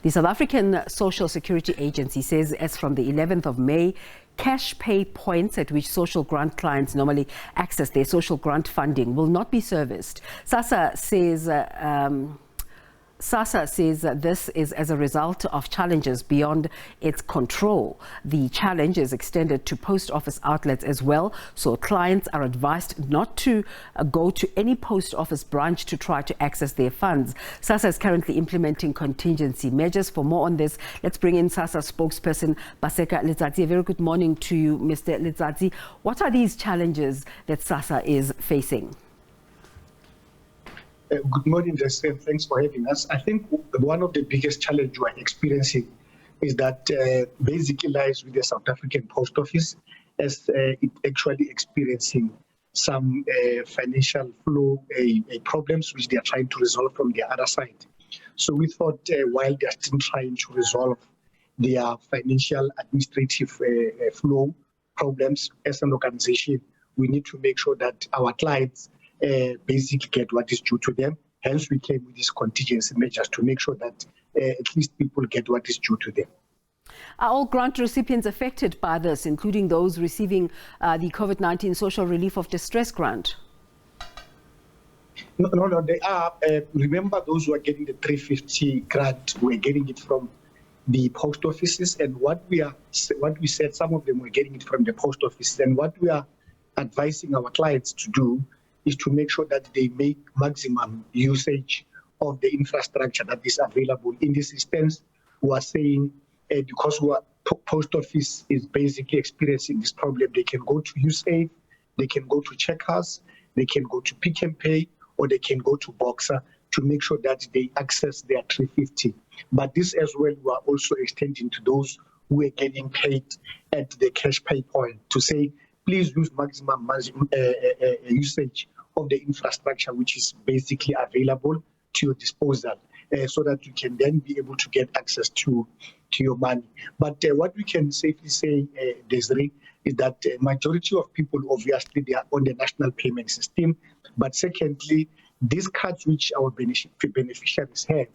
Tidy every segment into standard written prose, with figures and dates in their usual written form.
The South African Social Security Agency says as from the 11th of May, cash pay points at which social grant clients normally access their social grant funding will not be serviced. SASSA says that this is as a result of challenges beyond its control. The challenge is extended to post office outlets as well, so clients are advised not to go to any post office branch to try to access their funds. SASSA is currently implementing contingency measures. For more on this, let's bring in SASSA spokesperson Paseka Letsatsi. A very good morning to you, Mr. Letsatsi. What are these challenges that SASSA is facing? Good morning, Jesse. Thanks for having us. I think one of the biggest challenges we're experiencing is that basically lies with the South African Post Office, as it actually experiencing some financial flow problems which they are trying to resolve from the other side. So we thought while they are still trying to resolve their financial administrative flow problems as an organization, we need to make sure that our clients basically get what is due to them. Hence, we came with these contingency measures to make sure that at least people get what is due to them. Are all grant recipients affected by this, including those receiving the COVID-19 Social Relief of Distress grant? No, they are. Remember, those who are getting the 350 grant were getting it from the post offices, and what we said, some of them were getting it from the post offices, and what we are advising our clients to do is to make sure that they make maximum usage of the infrastructure that is available. In this instance, we are saying because post office is basically experiencing this problem, they can go to USAID, they can go to Checkers, they can go to Pick and Pay, or they can go to Boxer to make sure that they access their 350. But this as well, we are also extending to those who are getting paid at the cash pay point to say, please use maximum usage of the infrastructure which is basically available to your disposal, so that you can then be able to get access to your money. But what we can safely say, Desiree, is that the majority of people, obviously, they are on the national payment system. But secondly, these cards which our beneficiaries have,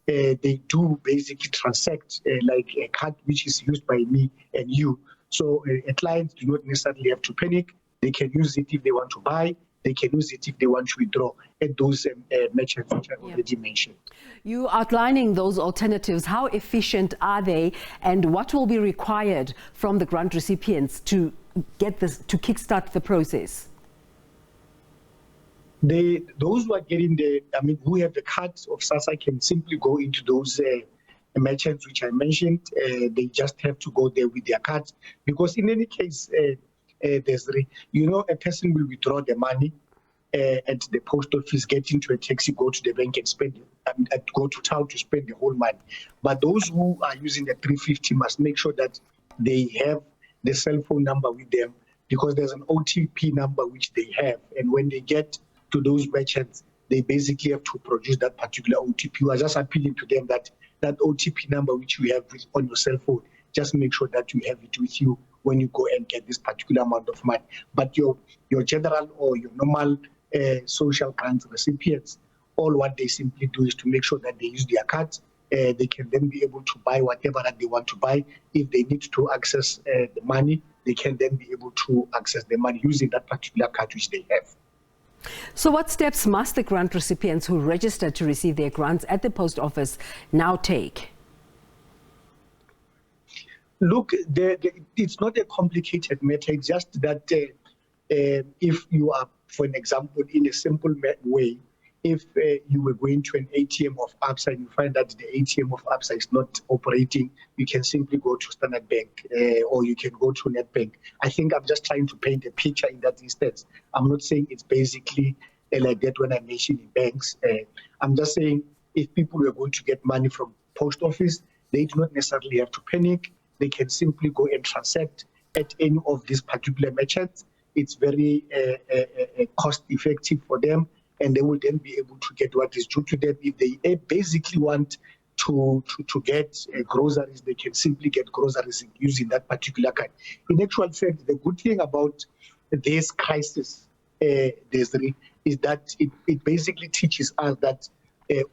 they do basically transact like a card which is used by me and you. So clients do not necessarily have to panic. They can use it if they want to buy. They can use it if they want to withdraw at those merchants which I already mentioned. You outlining those alternatives, how efficient are they, and what will be required from the grant recipients to get this, to kickstart the process? Those who are getting who have the cards of SASSA can simply go into those merchants which I mentioned. They just have to go there with their cards, because in any case, a person will withdraw the money at the post office, get into a taxi, go to the bank and spend it, go to town to spend the whole money. But those who are using the 350 must make sure that they have the cell phone number with them, because there's an OTP number which they have, and when they get to those merchants, they basically have to produce that particular OTP. We are just appealing to them that that OTP number which you have on your cell phone, just make sure that you have it with you when you go and get this particular amount of money. But your general or your normal social grant recipients, all what they simply do is to make sure that they use their cards. They can then be able to buy whatever that they want to buy. If they need to access the money, they can then be able to access the money using that particular card which they have. So what steps must the grant recipients who register to receive their grants at the post office now take? Look, it's not a complicated matter. It's just that if you are, for an example, in a simple way, if you were going to an ATM of ABSA and you find that the ATM of ABSA is not operating, you can simply go to Standard Bank or you can go to Nedbank. I think I'm just trying to paint a picture in that instance. I'm not saying it's basically like that when I mention in banks. I'm just saying if people were going to get money from post office, they do not necessarily have to panic. They can simply go and transact at any of these particular merchants. It's very cost effective for them, and they will then be able to get what is due to them. If they basically want to get groceries, they can simply get groceries using that particular card. In actual fact, the good thing about this crisis, Desiree, is that it basically teaches us that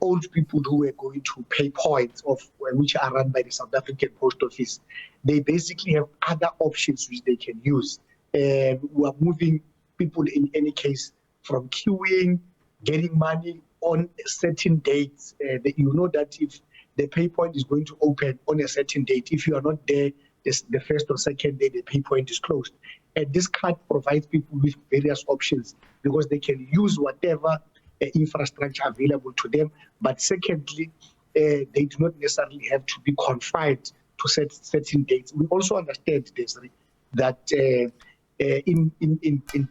old people who were going to pay points of which are run by the South African Post Office. They basically have other options which they can use. We are moving people in any case from queuing, getting money on certain dates. You know that if the pay point is going to open on a certain date, if you are not there the first or second day, the pay point is closed. And this card provides people with various options because they can use whatever infrastructure available to them. But secondly, they do not necessarily have to be confined to certain dates. We also understand, Desiree, that in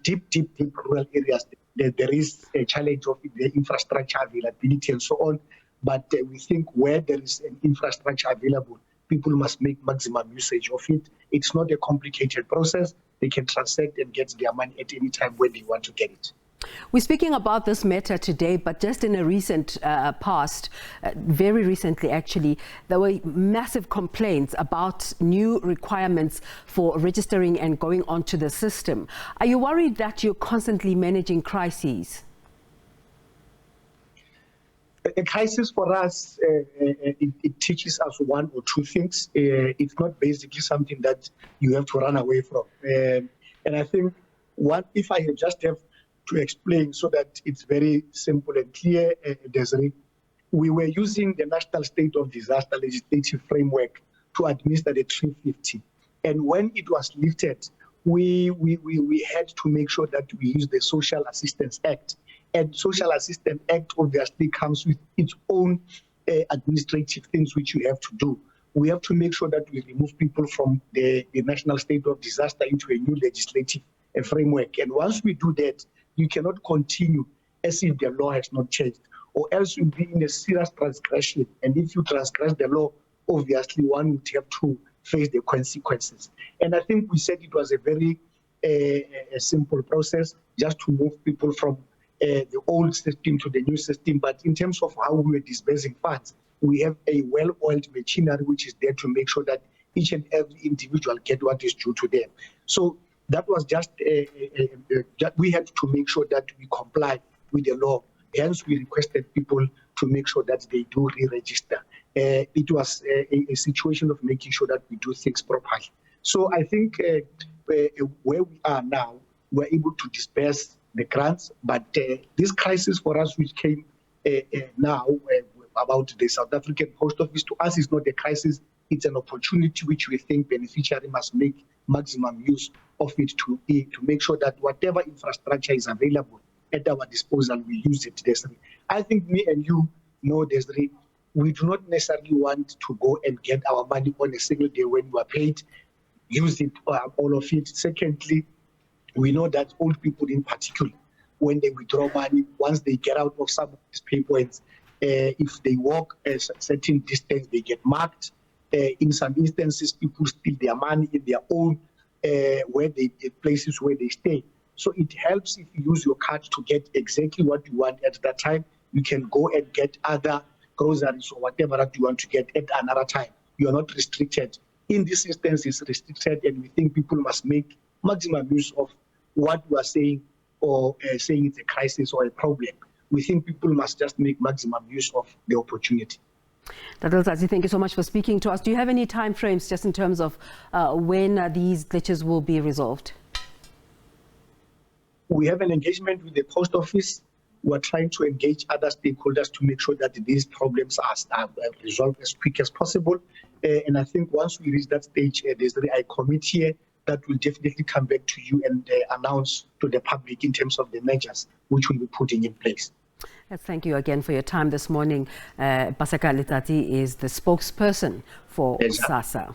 deep rural areas, there is a challenge of the infrastructure availability and so on. But we think where there is an infrastructure available, people must make maximum usage of it. It's not a complicated process. They can transact and get their money at any time when they want to get it. We're speaking about this matter today, but just in a recent past, very recently actually, there were massive complaints about new requirements for registering and going onto the system. Are you worried that you're constantly managing crises? A crisis for us, it teaches us one or two things. It's not basically something that you have to run away from. And I think if I just have to explain so that it's very simple and clear, Desiree, we were using the National State of Disaster Legislative Framework to administer the 350. And when it was lifted, we had to make sure that we use the Social Assistance Act. And Social Assistance Act obviously comes with its own administrative things which you have to do. We have to make sure that we remove people from the National State of Disaster into a new legislative framework. And once we do that, you cannot continue as if the law has not changed, or else you'll be in a serious transgression. And if you transgress the law, obviously one would have to face the consequences. And I think we said it was a very a simple process just to move people from the old system to the new system. But in terms of how we were disbursing funds, we have a well-oiled machinery which is there to make sure that each and every individual get what is due to them. So that was just, we had to make sure that we comply with the law. Hence, we requested people to make sure that they do re-register. It was a situation of making sure that we do things properly. So I think where we are now, we're able to disperse the grants, but this crisis for us, which came now about the South African Post Office, to us is not a crisis. It's an opportunity which we think beneficiary must make maximum use of it to make sure that whatever infrastructure is available at our disposal, we use it, Desiree. I think me and you know, Desiree, we do not necessarily want to go and get our money on a single day when you are paid, use it, all of it. Secondly, we know that old people in particular, when they withdraw money, once they get out of some of these pay points, if they walk a certain distance, they get marked. In some instances, people steal their money in their own places where they stay. So it helps if you use your card to get exactly what you want at that time. You can go and get other groceries or whatever that you want to get at another time. You are not restricted. In this instance, it's restricted, and we think people must make maximum use of what we are saying, or saying it's a crisis or a problem. We think people must just make maximum use of the opportunity. Dr. Letsatsi, thank you so much for speaking to us. Do you have any time frames just in terms of when these glitches will be resolved? We have an engagement with the post office. We're trying to engage other stakeholders to make sure that these problems are resolved as quick as possible. And I think once we reach that stage, there's a committee here that will definitely come back to you and announce to the public in terms of the measures which we'll be putting in place. Yes, thank you again for your time this morning. Paseka Letsatsi is the spokesperson for SASSA.